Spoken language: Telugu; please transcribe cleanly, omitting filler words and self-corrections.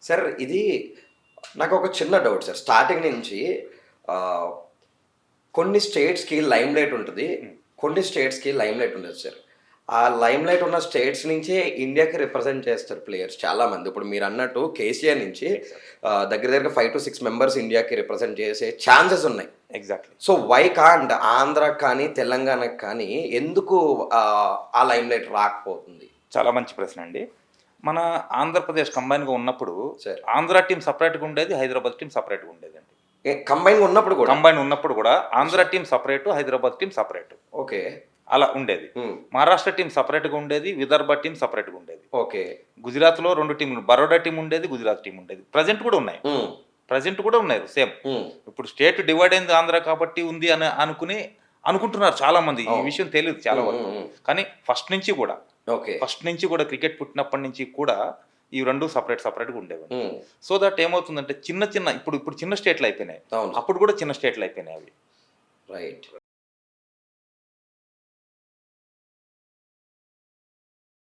సార్ ఇది నాకు ఒక చిన్న డౌట్ సార్. స్టార్టింగ్ నుంచి ఆహ్, కొన్ని స్టేట్స్‌కి లైమ్‌లైట్ ఉంటది. కొన్ని స్టేట్స్‌కి లైమ్‌లైట్ ఉండదు సార్. ఆ లైమ్‌లైట్ ఉన్న స్టేట్స్ నుంచే ఇండియాకి రిప్రజెంట్ చేస్తారు ప్లేయర్స్ చాలామంది. ఇప్పుడు మీరన్నట్టు కేసీఆర్ నుంచి దగ్గర దగ్గరగా 5-6 మెంబర్స్ ఇండియాకి రిప్రజెంట్ చేసే ఛాన్సెస్ ఉన్నాయి. ఎగ్జాక్ట్లీ. సో, వై కాంట్ ఆంధ్రాకి కానీ, తెలంగాణకి కానీ ఎందుకు ఆ లైమ్‌లైట్ రాకపోతుంది? చాలా మంచి ప్రశ్న అండి. మన ఆంధ్రప్రదేశ్ కంబైన్‌గా ఉన్నప్పుడు సార్. ఆంధ్ర టీమ్ సెపరేట్‌గా ఉండేది. హైదరాబాద్ టీమ్ సెపరేట్‌గా ఉండేదండి. కంబైన్‌గా ఉన్నప్పుడు కూడా? కంబైన్ ఉన్నప్పుడు కూడా Andhra team separate, Hyderabad team separate. Okay. అలా ఉండేది. హ్మ్. మహారాష్ట్ర టీమ్ సెపరేట్‌గా ఉండేది. విదర్భ టీమ్ సెపరేట్‌గా ఉండేది. ఓకే. గుజరాత్‌లో 2 టీములు, బరోడా టీమ్ ఉండేది, గుజరాత్ టీమ్ ఉండేది. ప్రెజెంట్ కూడా ఉన్నాయి. హ్మ్. ప్రెజెంట్ కూడా ఉన్నాయి సేమ్. హ్మ్. ఇప్పుడు స్టేట్ డివైడ్ అయింది ఆంధ్ర కాబట్టి ఉంది అని అనుకుంటున్నారు చాలామంది. ఈ అవును. విషయం తెలీదు చాలా హ్మ్. వరకు. హ్మ్. హ్మ్. కానీ ఓకే. ఫస్ట్ నుంచి కూడా క్రికెట్ పుట్టినప్పటి నుంచి కూడా ఈ 2 సెపరేట్‌గా ఉండేవి. హ్మ్. సో దట్ ఏమవుతుందంటే చిన్న చిన్న ఇప్పుడు చిన్న స్టేట్లు అయిపోయినాయి. అవును. అప్పుడు కూడా చిన్న స్టేట్లు అయిపోయినాయి అవి. రైట్.